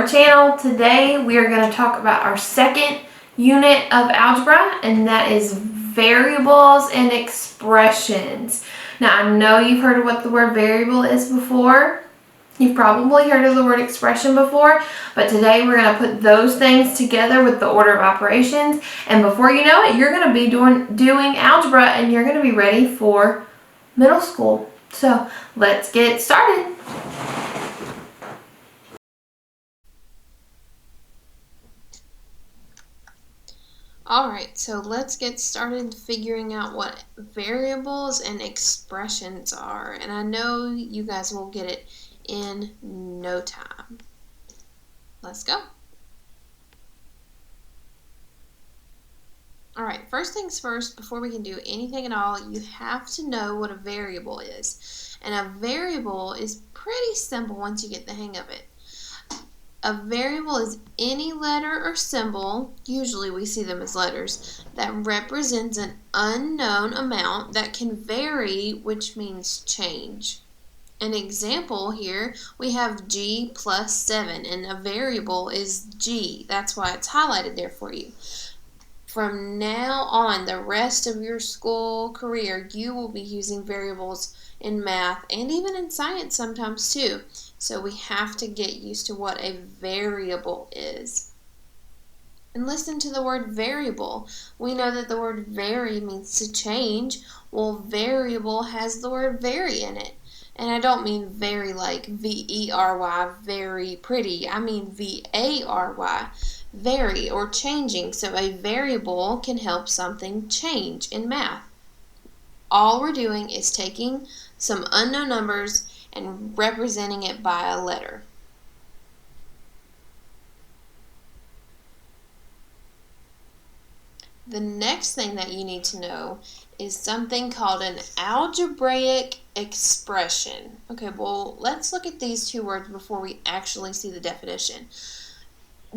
our channel. Today we are going to talk about our second unit of algebra, and that is variables and expressions. Now I know you've heard of what the word variable is before. You've probably heard of the word expression before, but today we're going to put those things together with the order of operations, and before you know it, you're going to be doing algebra and you're going to be ready for middle school. So let's get started. Alright, so let's get started figuring out what variables and expressions are. And I know you guys will get it in no time. Let's go. Alright, first things first, before we can do anything at all, you have to know what a variable is. And a variable is pretty simple once you get the hang of it. A variable is any letter or symbol, usually we see them as letters, that represents an unknown amount that can vary, which means change. An example here, we have g plus 7, and a variable is g. That's why it's highlighted there for you. From now on, the rest of your school career, you will be using variables in math and even in science sometimes too. So we have to get used to what a variable is. And listen to the word variable. We know that the word vary means to change. Well, variable has the word vary in it. And I don't mean very like V-E-R-Y, very pretty. I mean V-A-R-Y, vary or changing. So a variable can help something change in math. All we're doing is taking some unknown numbers and representing it by a letter. The next thing that you need to know is something called an algebraic expression. Okay, well, let's look at these two words before we actually see the definition.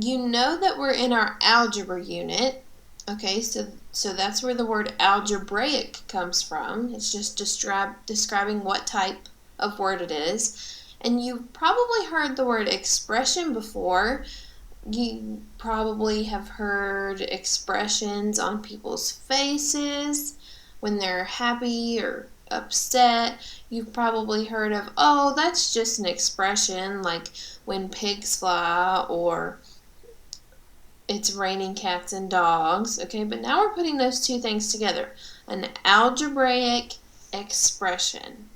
You know that we're in our algebra unit. Okay, so that's where the word algebraic comes from. It's just describing what type of word it is. And you've probably heard the word expression before. You probably have heard expressions on people's faces when they're happy or upset. You've probably heard of, oh, that's just an expression, like when pigs fly, or it's raining cats and dogs. Okay, but now we're putting those two things together. An algebraic expression.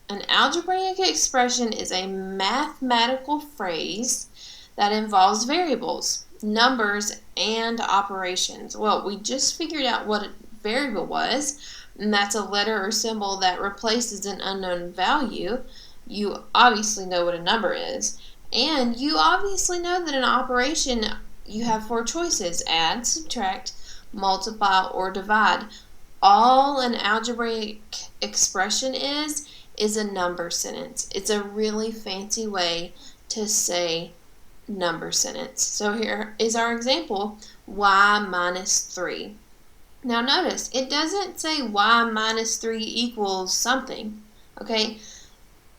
An algebraic expression is a mathematical phrase that involves variables, numbers, and operations. Well, we just figured out what a variable was, and that's a letter or symbol that replaces an unknown value. You obviously know what a number is, and you obviously know that in operation you have four choices: add, subtract, multiply, or divide. All an algebraic expression is a number sentence. It's a really fancy way to say number sentence. So here is our example, y minus 3. Now notice, it doesn't say y minus 3 equals something, okay?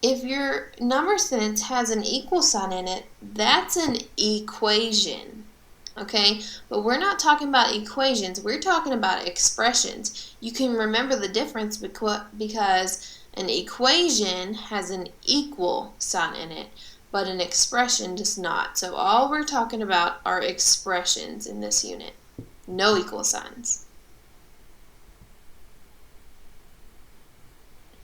If your number sentence has an equal sign in it, that's an equation, okay? But we're not talking about equations, we're talking about expressions. You can remember the difference because an equation has an equal sign in it, but an expression does not. So all we're talking about are expressions in this unit. No equal signs.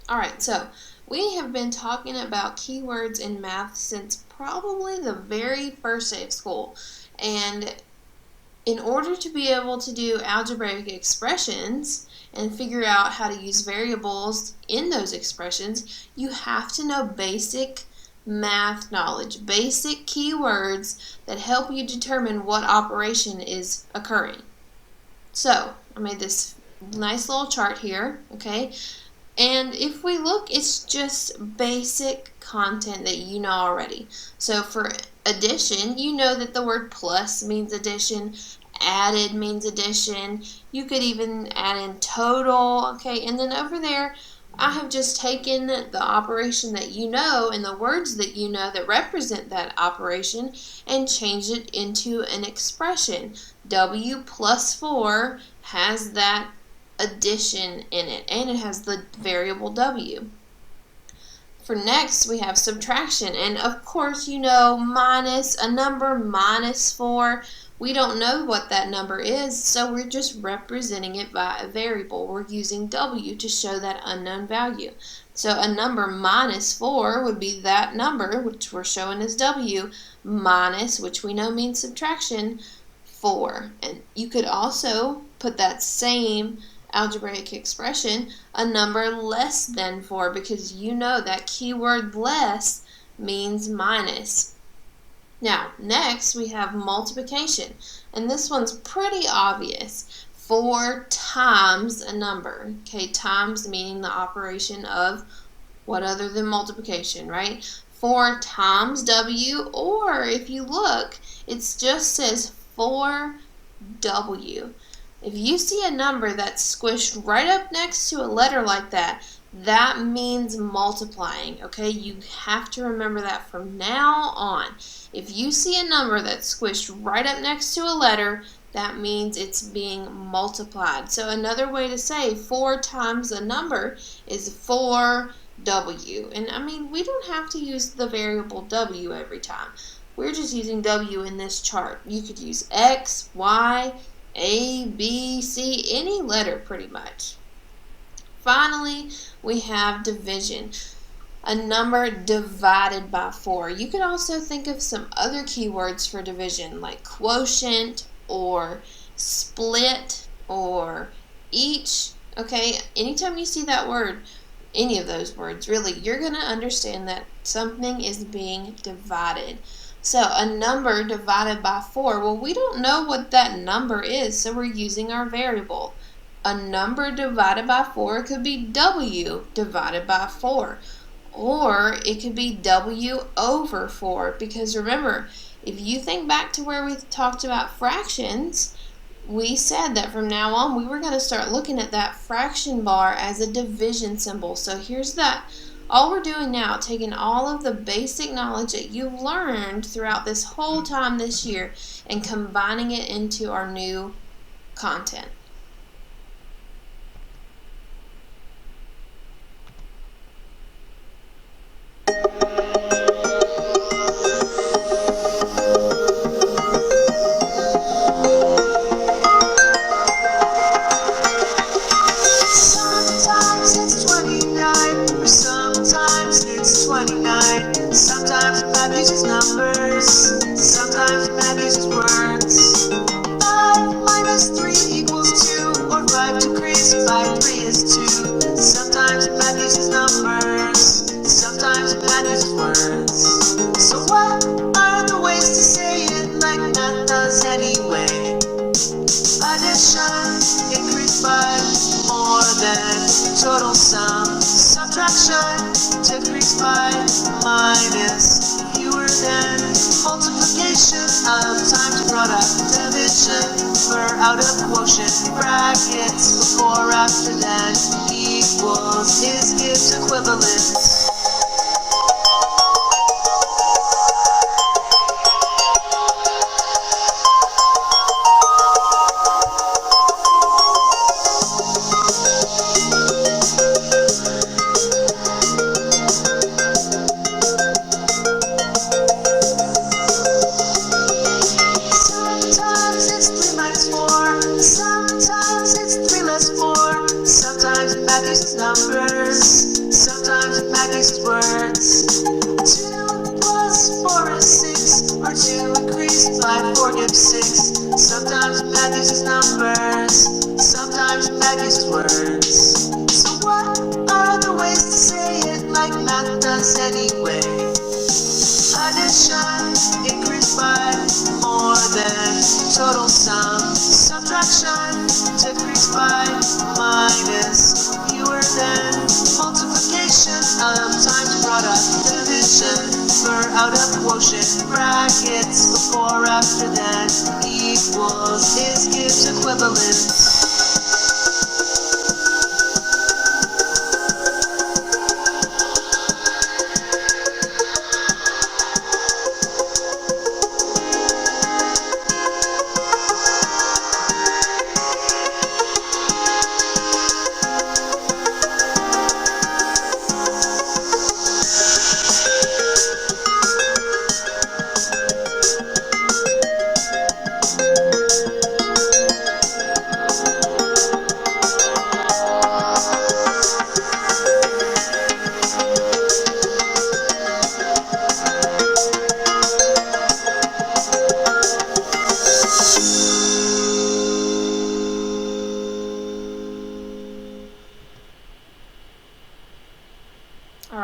Alright, so we have been talking about keywords in math since probably the very first day of school. And in order to be able to do algebraic expressions and figure out how to use variables in those expressions, you have to know basic math knowledge, basic keywords that help you determine what operation is occurring. So I made this nice little chart here, okay? And if we look, it's just basic content that you know already. So for addition, you know that the word plus means addition, added means addition. You could even add in total, okay? And then over there, I have just taken the operation that you know and the words that you know that represent that operation and changed it into an expression. W plus 4 has that addition in it, and it has the variable W. For next, we have subtraction, and of course, you know, minus a number minus 4. We don't know what that number is, so we're just representing it by a variable. We're using W to show that unknown value. So a number minus 4 would be that number, which we're showing as W, minus, which we know means subtraction, 4. And you could also put that same algebraic expression, a number less than 4, because you know that keyword less means minus. Now, next we have multiplication, and this one's pretty obvious. 4 times a number, okay, times meaning the operation of what other than multiplication, right? 4 times W, or if you look, it just says 4W. If you see a number that's squished right up next to a letter like that, that means multiplying, okay? You have to remember that from now on. If you see a number that's squished right up next to a letter, that means it's being multiplied. So another way to say 4 times a number is 4W. And I mean, we don't have to use the variable W every time. We're just using W in this chart. You could use X, Y, A, B, C, any letter pretty much. Finally, we have division. A number divided by 4. You could also think of some other keywords for division like quotient or split or each. Okay, anytime you see that word, any of those words really, you're going to understand that something is being divided. So a number divided by 4, well, we don't know what that number is, so we're using our variable. A number divided by 4 could be W divided by 4, or it could be W over 4, because remember, if you think back to where we talked about fractions, we said that from now on we were going to start looking at that fraction bar as a division symbol. So here's that. All we're doing now, taking all of the basic knowledge that you've learned throughout this whole time this year and combining it into our new content. Sometimes it's 29, or sometimes it's 29. Sometimes math uses numbers, sometimes math uses words. 5 minus 3 equals 2, or 5 decreased by 3 is 2. Sometimes math uses numbers, sometimes math uses words. So what are the ways to say it like math does anyway? Addition, increased by more than total sum. Subtraction, decreased by minus fewer than. Multiplication of times product. Division, for out of quotient. Brackets, before, after, then. Equals is gives equivalent. Sometimes it's 3 minus 4, sometimes it's 3 less 4. Sometimes math uses numbers, sometimes math uses words. 2 plus 4 is 6, or 2 increased by 4 gives 6. Sometimes math uses numbers, sometimes math uses words. So what are the ways to say it like math does anyway? Addition, increased by more than total sum. Subtraction, decreased by minus fewer than. Multiplication of times product. Division, for out of quotient. Brackets, before, after, then. Equals is gives equivalent.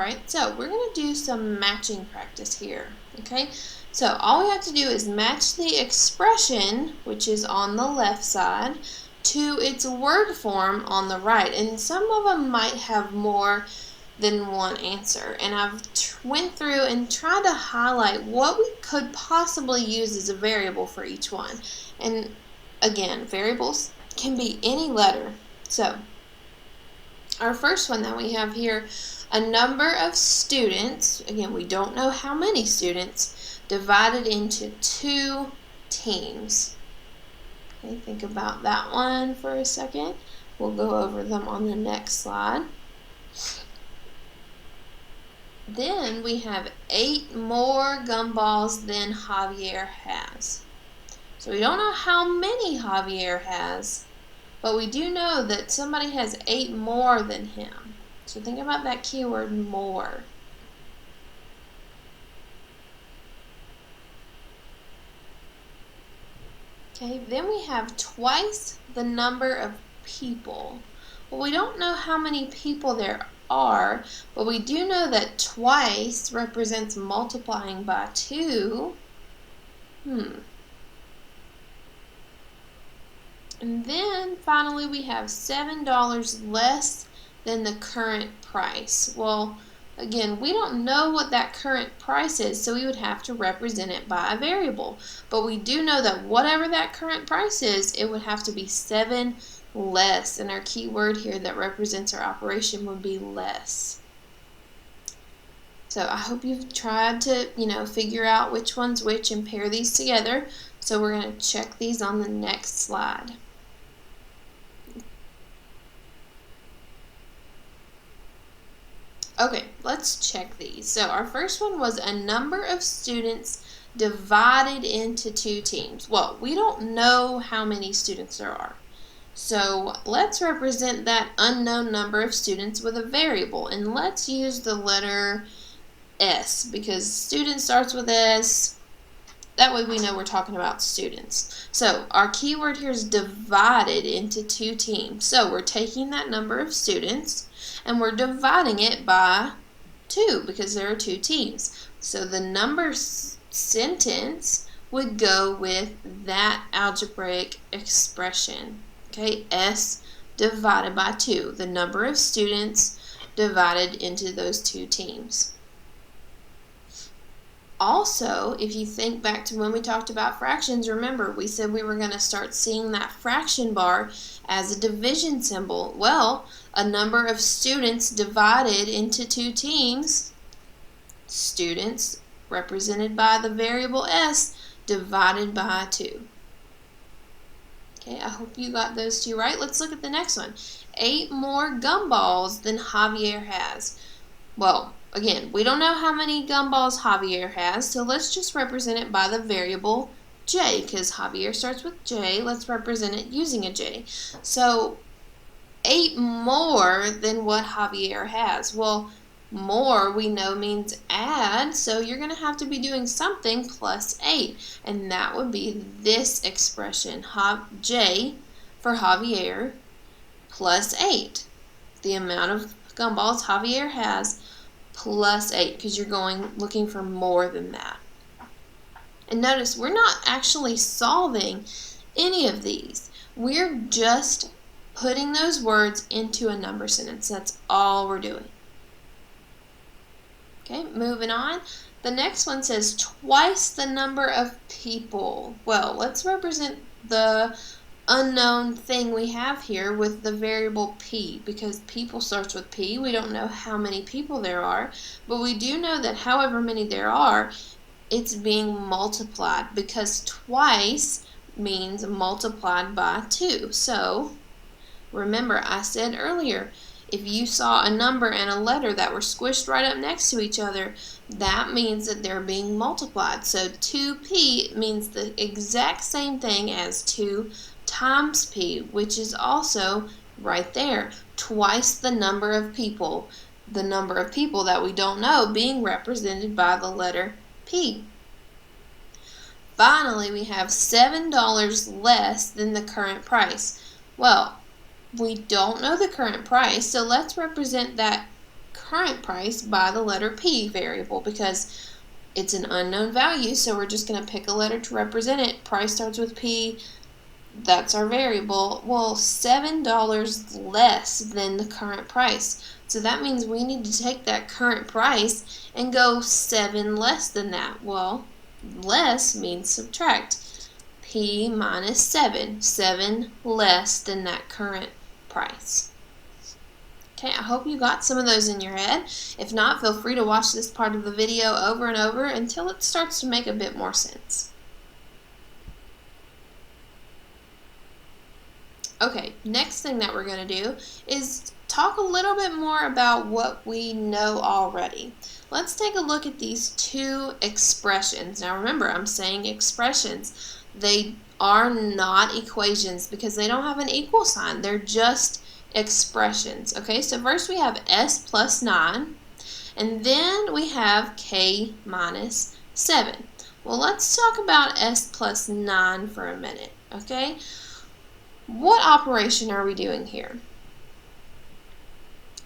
Alright, so we're going to do some matching practice here, okay? So all we have to do is match the expression, which is on the left side, to its word form on the right. And some of them might have more than one answer. And I've went through and tried to highlight what we could possibly use as a variable for each one. And again, variables can be any letter. So our first one that we have here, a number of students, again, we don't know how many students, divided into 2 teams. Okay, think about that one for a second. We'll go over them on the next slide. Then we have 8 more gumballs than Javier has. So we don't know how many Javier has, but we do know that somebody has 8 more than him. So think about that keyword, more. Okay, then we have twice the number of people. Well, we don't know how many people there are, but we do know that twice represents multiplying by 2. And then finally we have $7 less than the current price. Well, again, we don't know what that current price is, so we would have to represent it by a variable. But we do know that whatever that current price is, it would have to be 7 less. And our key word here that represents our operation would be less. So I hope you've tried to, figure out which one's which and pair these together. So we're going to check these on the next slide. Okay, let's check these. So our first one was a number of students divided into 2 teams. Well, we don't know how many students there are. So let's represent that unknown number of students with a variable. And let's use the letter S because student starts with S. That way we know we're talking about students. So our keyword here is divided into 2 teams. So we're taking that number of students and we're dividing it by 2 because there are 2 teams. So the number sentence would go with that algebraic expression. Okay, S divided by 2, the number of students divided into those 2 teams. Also, if you think back to when we talked about fractions, remember we said we were going to start seeing that fraction bar as a division symbol. Well, a number of students divided into 2 teams, students represented by the variable S divided by 2. Okay, I hope you got those 2 right. Let's look at the next one. 8 more gumballs than Javier has. Well, again, we don't know how many gumballs Javier has, so let's just represent it by the variable J, because Javier starts with J. Let's represent it using a J. So 8 more than what Javier has. Well, more we know means add, so you're going to have to be doing something plus 8, and that would be this expression, J for Javier plus 8. The amount of gumballs Javier has plus 8, because you're looking for more than that. And notice we're not actually solving any of these. We're just putting those words into a number sentence. That's all we're doing. Okay, moving on. The next one says twice the number of people. Well, let's represent the unknown thing we have here with the variable P, because people starts with P. We don't know how many people there are, but we do know that however many there are, it's being multiplied, because twice means multiplied by 2. So remember, I said earlier, if you saw a number and a letter that were squished right up next to each other, that means that they're being multiplied. So 2P means the exact same thing as 2 times P, which is also right there, twice the number of people that we don't know being represented by the letter P. Finally, we have $7 less than the current price. Well, we don't know the current price, so let's represent that current price by the letter P variable because it's an unknown value, so we're just going to pick a letter to represent it. Price starts with P. That's our variable. Well, $7 less than the current price. So that means we need to take that current price and go 7 less than that. Well, less means subtract. P minus 7. 7 less than that current price. Okay, I hope you got some of those in your head. If not, feel free to watch this part of the video over and over until it starts to make a bit more sense. Okay, next thing that we're going to do is talk a little bit more about what we know already. Let's take a look at these two expressions. Now remember, I'm saying expressions. They are not equations because they don't have an equal sign. They're just expressions. Okay, so first we have s plus 9, and then we have k minus 7. Well, let's talk about s plus 9 for a minute. Okay, what operation are we doing here?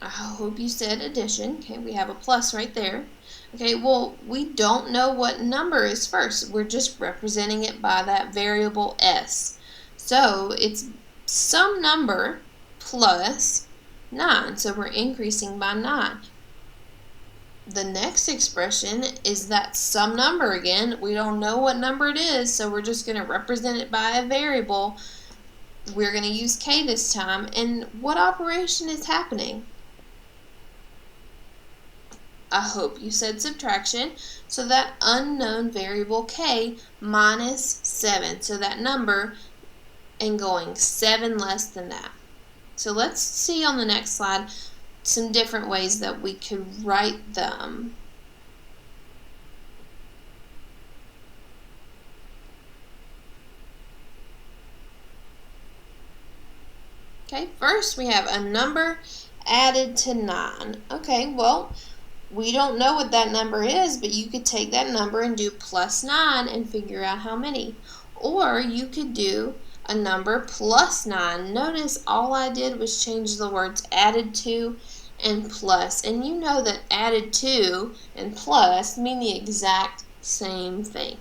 I hope you said addition. Okay, we have a plus right there. Okay, well, we don't know what number is first. We're just representing it by that variable s. So it's some number plus 9. So we're increasing by 9. The next expression is that some number again. We don't know what number it is, so we're just going to represent it by a variable. We're going to use k this time. And what operation is happening? I hope you said subtraction. So that unknown variable k minus 7. So that number and going 7 less than that. So let's see on the next slide some different ways that we could write them. Okay, first we have a number added to 9. Okay, well, we don't know what that number is, but you could take that number and do plus 9 and figure out how many. Or you could do a number plus 9. Notice all I did was change the words added to and plus. And you know that added to and plus mean the exact same thing.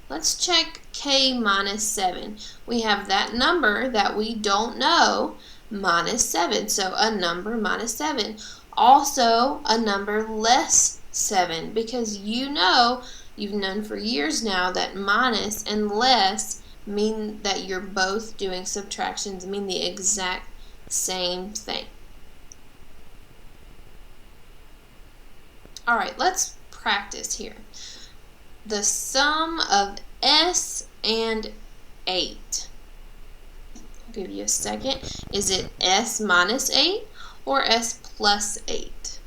Let's check k minus 7. We have that number that we don't know minus 7. So a number minus 7. Also a number less 7, because you've known for years now that minus and less mean that you're both doing subtractions, mean the exact same thing. Alright, let's practice here. The sum of s and 8. I'll give you a second. Is it s minus 8 or s plus 8?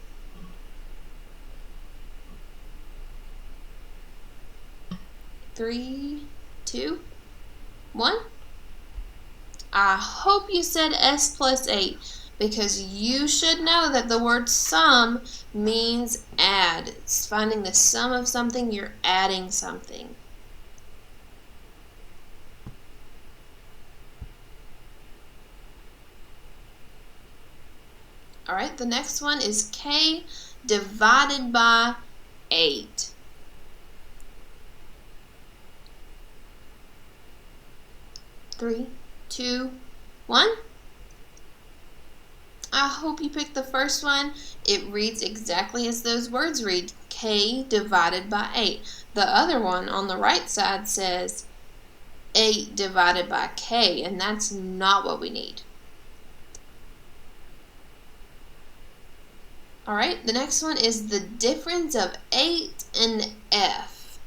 Three, two, 1. I hope you said s plus 8 because you should know that the word sum means add. It's finding the sum of something, you're adding something. Alright, the next one is k divided by 8. Three, two, 1. I hope you picked the first one. It reads exactly as those words read, k divided by 8. The other one on the right side says 8 divided by k, and that's not what we need. Alright, the next one is the difference of 8 and f.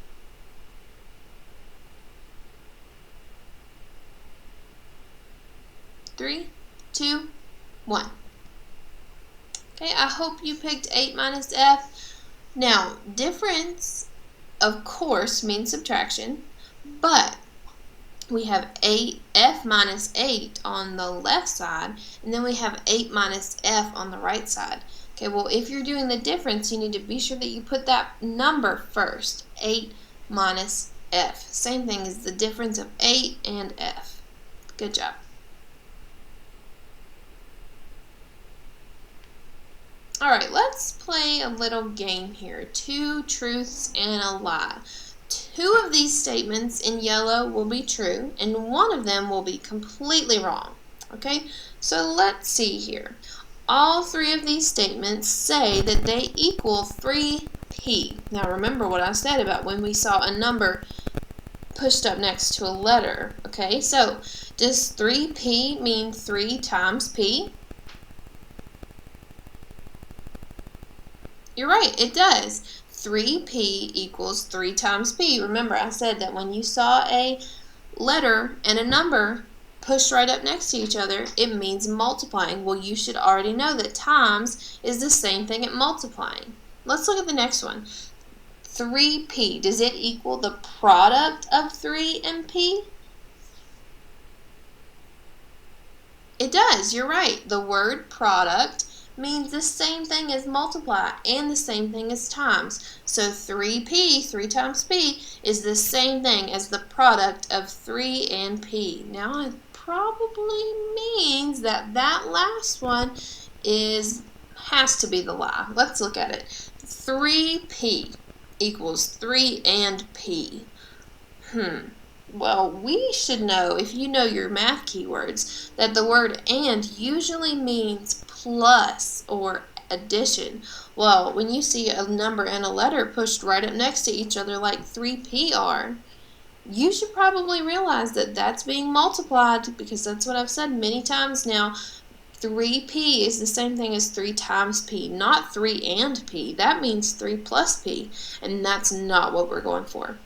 3, 2, 1. Okay, I hope you picked 8 minus f. Now, difference, of course, means subtraction, but we have 8f minus 8 on the left side, and then we have 8 minus f on the right side. Okay, well, if you're doing the difference, you need to be sure that you put that number first, 8 minus f. Same thing as the difference of 8 and f. Good job. Alright, let's let's play a little game here. 2 truths and a lie. 2 of these statements in yellow will be true, and 1 of them will be completely wrong. Okay, so let's see here. All 3 of these statements say that they equal 3p. Now remember what I said about when we saw a number pushed up next to a letter. Okay, so does 3p mean 3 times p? You're right, it does. 3p equals 3 times p. Remember, I said that when you saw a letter and a number pushed right up next to each other, it means multiplying. Well, you should already know that times is the same thing as multiplying. Let's look at the next one. 3p, does it equal the product of 3 and p? It does, you're right. The word product means the same thing as multiply and the same thing as times. So 3p, 3 times p, is the same thing as the product of 3 and p. Now it probably means that that last one has to be the lie. Let's look at it. 3p equals 3 and p. Well, we should know, if you know your math keywords, that the word and usually means plus or addition. Well, when you see a number and a letter pushed right up next to each other like 3p are, you should probably realize that that's being multiplied, because that's what I've said many times now. 3p is the same thing as 3 times p, not 3 and p. That means 3 plus p, and that's not what we're going for.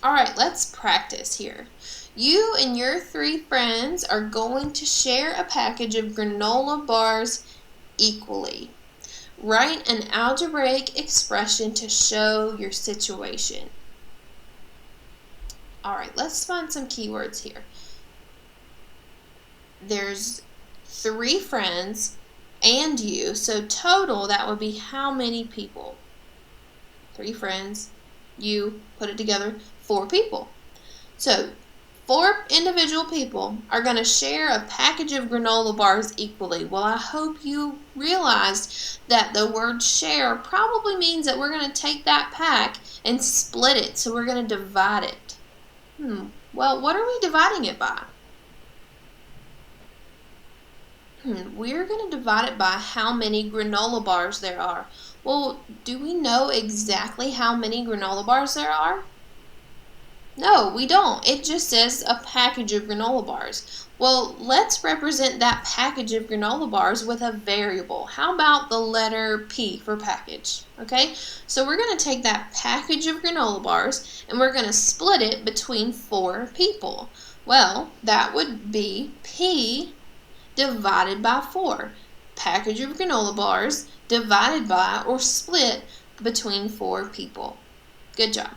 Alright, let's practice here. You and your 3 friends are going to share a package of granola bars equally. Write an algebraic expression to show your situation. Alright, let's find some keywords here. There's 3 friends and you, so total that would be how many people? 3 friends, you, put it together, 4 people. So 4 individual people are going to share a package of granola bars equally. Well, I hope you realized that the word share probably means that we're going to take that pack and split it. So we're going to divide it. Well, what are we dividing it by? We're going to divide it by how many granola bars there are. Well, do we know exactly how many granola bars there are? No, we don't. It just says a package of granola bars. Well, let's represent that package of granola bars with a variable. How about the letter P for package? Okay, so we're going to take that package of granola bars and we're going to split it between 4 people. Well, that would be P divided by 4. Package of granola bars divided by or split between 4 people. Good job.